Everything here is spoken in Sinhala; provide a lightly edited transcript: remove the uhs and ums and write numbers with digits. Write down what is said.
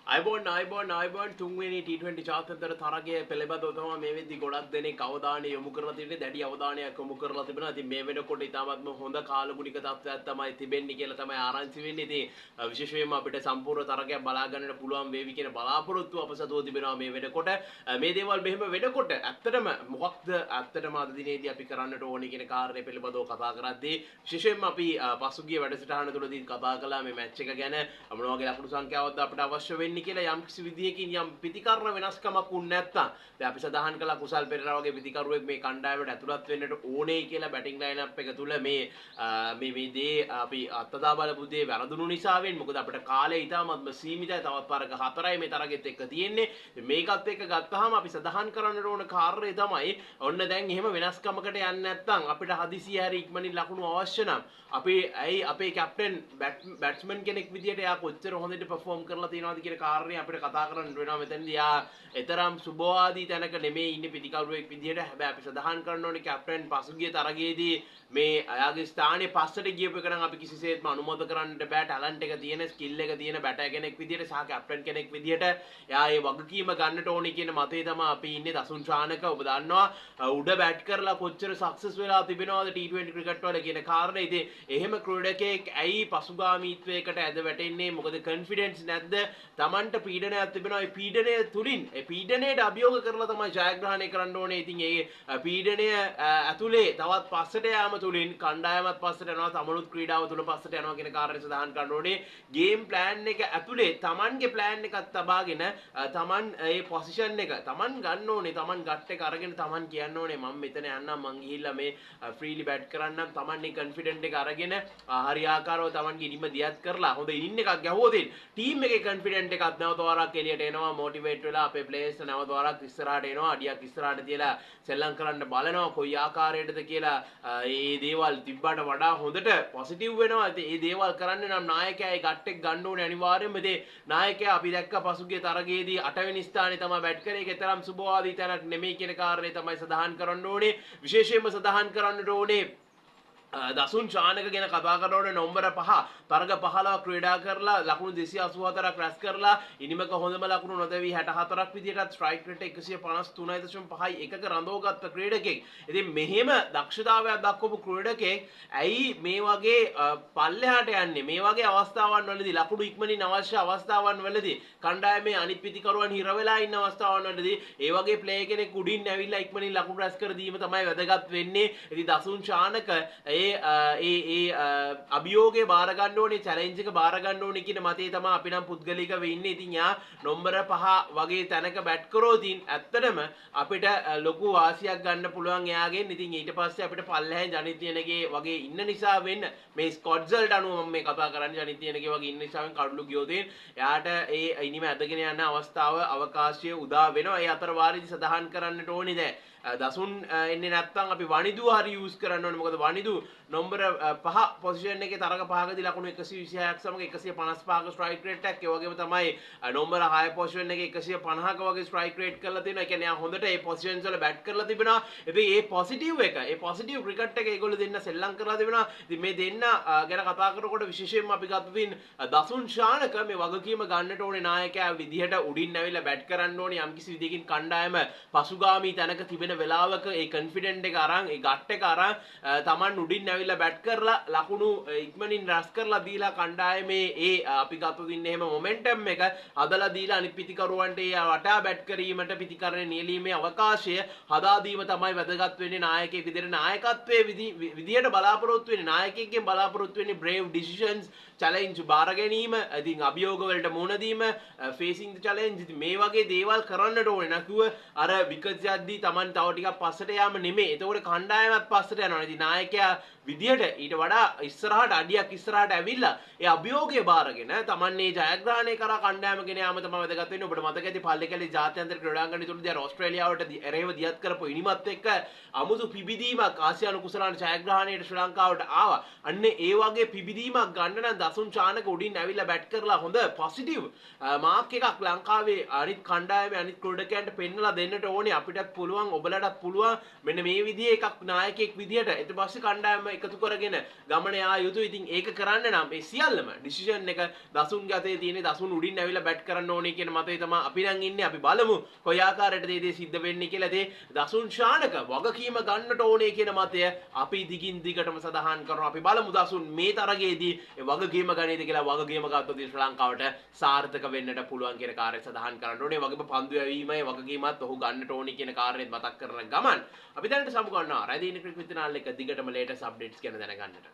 අයිබෝන් තුන්වෙනි T20 ජාත්‍යන්තර තරගයේ පිළිබඳව තමයි මේ වෙද්දි ගොඩක් දෙනෙක් අවධානය යොමු කරලා තියෙන්නේ දැඩි අවධානයක් යොමු කරලා තිබෙනවා. ඉතින් මේ වෙනකොට ඉතාමත්ම හොඳ කාලගුණික තත්ත්වයක් තමයි තිබෙන්නේ කියලා තමයි ආරංචි වෙන්නේ. ඉතින් විශේෂයෙන්ම අපිට සම්පූර්ණ තරගයක් බලා ගන්නට පුළුවන් වේවි කියන බලාපොරොත්තුව අප සතුව තිබෙනවා මේ වෙනකොට. මේ දේවල් මෙහෙම වෙනකොට ඇත්තටම මොකක්ද ඇත්තටම අද දිනේදී අපි කරන්නට ඕනේ කියන කාරණේ පිළිබඳව කතා කරද්දී විශේෂයෙන්ම අපි පසුගිය වැඩසටහන තුළදී කතා කළා මේ මැච් එක ගැන මොන වගේ ලකුණු සංඛ්‍යාවක්ද අපිට අවශ්‍ය වෙන්නේ කියලා යම් කිසි විදියකින් යම් පිටිකරන වෙනස්කමක් වුණ නැත්නම් දැන් අපි සදාහන් කළා කුසල් පෙරේරා වගේ පිටිකරුවෙක් මේ කණ්ඩායමට ඇතුළත් වෙන්නට ඕනේ කියලා බැටිං ලයින්අප් එක තුල මේ දේ අපි අත්දැක බලපු දේ වැරදුණු නිසාවෙන් මොකද අපිට කාලය ඉතාමත්ම සීමිතයි තවත් වර්ග 4යි මේ තරගෙත් එක්ක තියෙන්නේ මේකත් එක්ක ගත්තාම අපි සදාහන් කරන්නට ඕන කාර්යය තමයි ඔන්න දැන් එහෙම වෙනස්කමකට යන්නේ නැත්නම් අපිට හදිසිය හැරි ඉක්මනින් ලකුණු අවශ්‍ය නම් අපි ඇයි අපේ කැප්ටන් බැට්ස්මන් කෙනෙක් විදියට එයා කොච්චර හොඳට පර්ෆෝම් කරලා තියෙනවද කියන කාරණේ අපිට කතා කරන්න වෙනවා මෙතනදී. යා එතරම් සුබවාදී තැනක නෙමෙයි ඉන්නේ පිටිකරුවෙක් විදියට. හැබැයි අපි සදාහන් කරන්න ඕනේ කැප්ටන් පසුගිය තරගයේදී මේ අයාගේ ස්ථානයේ පස්සට ගියපු එක නම් අපි කිසිසේත්ම අනුමත කරන්නට බෑ. ටැලන්ට් එක තියෙන, ස්කිල් එක තියෙන බැටර් කෙනෙක් විදියට සහ කැප්ටන් කෙනෙක් විදියට එයා ඒ වගකීම ගන්නට ඕනේ කියන මතේ තමයි අපි ඉන්නේ. දසුන් ශානක ඔබ දන්නවා උඩ බැට් කරලා කොච්චර සක්සස් වෙලා තිබෙනවද T20 ක්‍රිකට් වල කියන කාරණේ. ඉතින් එහෙම ක්‍රීඩකයෙක් ඇයි පසුගාමීත්වයකට ඇද වැටෙන්නේ? මොකද කොන්ෆිඩන්ස් නැද්ද? Tamanට පීඩනයක් තිබෙනවා. ඒ පීඩනය තුලින් ඒ පීඩනයට අභියෝග කරලා තමයි ජයග්‍රහණය කරන්න ඕනේ. ඉතින් ඒ පීඩනය ඇතුලේ තවත් පස්සට යාම තුලින් කණ්ඩායමත් පස්සට යනවා, තමනුත් ක්‍රීඩාව තුල පස්සට යනවා කියන කාරණේ සඳහන් කරන්න ඕනේ. ගේම් ප්ලෑන් එක ඇතුලේ Tamanගේ ප්ලෑන් එකක් තබාගෙන Taman ඒ පොසිෂන් එක Taman ගන්න ඕනේ. Taman ගට් එක අරගෙන Taman කියන්න ඕනේ මම මෙතන යන්නම්, මං ගිහිල්ලා මේ ෆ්‍රීලි බැට් කරන්නම්. Taman මේ කොන්ෆිඩන්ට් එක අරගෙන හරියාකාරව Tamanගේ ඉනිම දියත් කරලා හොඳ ඉන්න එකක් ගැහුවොත් ටීම් එකේ කොන්ෆිඩන්ට් එකත් නැවත වරක් එළියට එනවා. මොටිවේට් වෙලා අපේ ප්ලේයර්ස් නැවත වරක් ඉස්සරහට එනවා. අඩියක් ඉස්සරහට තියලා සෙල්ලම් කරන්න බලනවා කොයි ආකාරයකටද කියලා. මේ දේවල් තිබ්බට වඩා හොඳට පොසිටිව් වෙනවා. ඉතින් මේ දේවල් කරන්න නම් නායකයා ඒ ගට් එක ගන්න ඕනේ අනිවාර්යයෙන්ම. ඉතින් නායකයා අපි දැක්ක පසුගිය තරගයේදී 8 වෙනි ස්ථානයේ තමයි බැට් කරේ. ඒක තරම් සුබවාදී තැනක් නෙමෙයි කියන කාරණේ තමයි සඳහන් කරන්න ඕනේ. විශේෂයෙන්ම සඳහන් කරන්නට ඕනේ දසුන් ශානක ගැන කතා කරනකොට නම්බර 5 තරග 15ක් ක්‍රීඩා කරලා ලකුණු 284ක් රැස් කරලා ඉනිමක හොඳම ලකුණු නොදැවි 64ක් විදිහටත් ස්ට්‍රයික් රේට් 153.5යි එකක රඳවගත්ත ක්‍රීඩකෙක්. ඉතින් මෙහෙම දක්ෂතාවයක් දක්වපු ක්‍රීඩකෙක් ඇයි මේ වගේ පල්ලෙහාට යන්නේ? මේ වගේ අවස්ථාවන් වලදී ලකුණු ඉක්මනින් අවශ්‍ය අවස්ථාවන් වලදී කණ්ඩායමේ අනිත් පිටිකරුවන් හිර වෙලා ඉන්න අවස්ථාවන් වලදී ඒ වගේ ප්ලේයර් කෙනෙක් උඩින් ඇවිල්ලා ඉක්මනින් ලකුණු රැස් කර දීම තමයි වැදගත් වෙන්නේ. ඉතින් දසුන් ශානක අභියෝගේ බාර ගන්න ඕනේ, චැලෙන්ජ් එක බාර ගන්න ඕනේ කියන මතේ තමයි අපි නම් පුද්ගලිකව ඉන්නේ. ඉතින් යා නම්බර 5 වගේ තැනක බැට් කරොත් ඇත්තටම අපිට ලොකු වාසියක් ගන්න පුළුවන් එයාගෙන්. ඉතින් ඊට පස්සේ අපිට පල්ලෙහෙන් ජනිතියනගේ වගේ ඉන්න නිසා වෙන්න මේ ස්කොට්ස්වලට අනුව මම මේ කතා කරන්නේ. ජනිතියනගේ වගේ ඉන්න නිසා කඩළු ගියොත් එයාට ඒ ඉනිම ඇදගෙන යන අවස්ථාව අවකාශය උදා වෙනවා. ඒ අතර වාරයේදී සඳහන් කරන්නට ඕනේ දැන් දසුන් එන්නේ නැත්නම් අපි වනිදු හරි යූස් කරන්න ඕනේ. මොකද වනිදු නම්බර 5 පොසිෂන් එකේ තරග 5කදී ලකුණු 126ක් සමග 155ක ස්ට්‍රයික් රේට් එකක්. ඒ වගේම තමයි නම්බර 6 පොසිෂන් එකේ 150ක වගේ ස්ට්‍රයික් රේට් කරලා තියෙනවා. ඒ කියන්නේ හොඳට මේ පොසිෂන්ස් වල බැට් කරලා තිබෙනවා. ඉතින් මේ පොසිටිව් එක, මේ පොසිටිව් ක්‍රිකට් එක ඒගොල්ලෝ දෙන්න සෙල්ලම් කරලා තිබෙනවා. ඉතින් මේ දෙන්න ගැන කතා කරනකොට විශේෂයෙන්ම අපි ගත්තින් දසුන් ශානක මේ වගකීම ගන්නට ඕනේ නායකයා විදිහට උඩින් ඇවිල්ලා බැට් කරන්න ඕනේ. යම්කිසි විදිහකින් කණ්ඩායම පසුගාමී තැනක තිබෙන වෙලාවක ඒ කොන්ෆිඩන්ට් එක අරන් ඒ ගට් එක අරන් Taman උඩින් ඇවිල්ලා බැට් කරලා ලකුණු ඉක්මනින් රැස් කරලා දීලා කණ්ඩායමේ ඒ අපි ගත්තු දින්නේ එහෙම මොමන්ටම් එක හදලා දීලා අනිත් පිටිකරුවන්ට ඒ වටා බැට් කිරීමට පිටිකරණේ නියැලීමේ අවකාශය හදා දීම තමයි වැදගත් වෙන්නේ. නායකයෙක් විදිහට නායකත්වයේ විදිහට බලාපොරොත්තු වෙන්නේ, නායකයෙක්ගෙන් බලාපොරොත්තු වෙන්නේ brave decisions, challenge බාර ගැනීම, ඉතින් අභියෝග වලට මුහුණ දීම, facing the challenge. ඉතින් මේ වගේ දේවල් කරන්නට ඕනේ. නැතුව අර විකසියද්දී Taman තව ටිකක් පස්සට යාම නෙමෙයි. එතකොට කණ්ඩායමත් පස්සට යනවා. ඉතින් නායකයා විදියට ඊට වඩා ඉස්සරහට අඩියක් ඉස්සරහට ඇවිල්ලා ඒ අභියෝගය බාරගෙන Taman මේ ජයග්‍රහණය කරා කණ්ඩායම ගෙන යාම තමයි වැදගත් වෙන්නේ. ඔබට මතක ඇති පල්ලේකැලේ ජාත්‍යන්තර ක්‍රීඩාංගණය තුලදී අර ඕස්ට්‍රේලියාවට එරෙහිව දියත් කරපු ඉනිමත් එක්ක අමුතු පිබිදීමක් ආසියානු කුසලාන ජයග්‍රහණයට ශ්‍රී ලංකාවට ආවා. අන්න ඒ වගේ පිබිදීමක් ගන්න නම් දසුන් ශානක උඩින් ඇවිල්ලා බැට් කරලා හොඳ පොසිටිව් මාක් එකක් ලංකාවේ අනිත් කණ්ඩායමේ අනිත් ක්‍රීඩකයන්ට පෙන්නලා දෙන්නට ඕනේ. අපිටත් පුළුවන්, ඔබලටත් පුළුවන් මෙන්න මේ විදිහේ එකක් නායකයෙක් විදියට. ඊට පස්සේ කණ්ඩායම බලපෑම එකතු කරගෙන ගමන යා යුතු. ඉතින් ඒක කරන්න නම් මේ සියල්ලම ඩිසිෂන් එක දසුන්ගේ අතේ තියෙන. දසුන් උඩින් ඇවිල්ලා බැට් කරන්න ඕනේ කියන මතය තමයි අපි නම් ඉන්නේ. අපි බලමු කොයි ආකාරයටද මේ දේ සිද්ධ වෙන්නේ කියලා. ඒ දසුන් ශානක වගකීම ගන්නට ඕනේ කියන මතය අපි දිගින් දිගටම සඳහන් කරනවා. අපි බලමු දසුන් මේ තරගයේදී ඒ වගකීම ගනීද කියලා. වගකීම ගත්තොත් ශ්‍රී ලංකාවට සාර්ථක වෙන්නට පුළුවන් කියන කාර්යය සඳහන් කරන්න ඕනේ. වගේම පන්දු යැවීමේ වගකීමත් ඔහු ගන්නට ඕනේ කියන කාර්යයත් මතක් කරන ගමන් අපි දැනට සමු ගන්නවා රැදීන ක්‍රිකට් විද්‍යාලයක දිගටම ලේටස්ට් අප්ඩේට්ස් ගැන දැනගන්නට.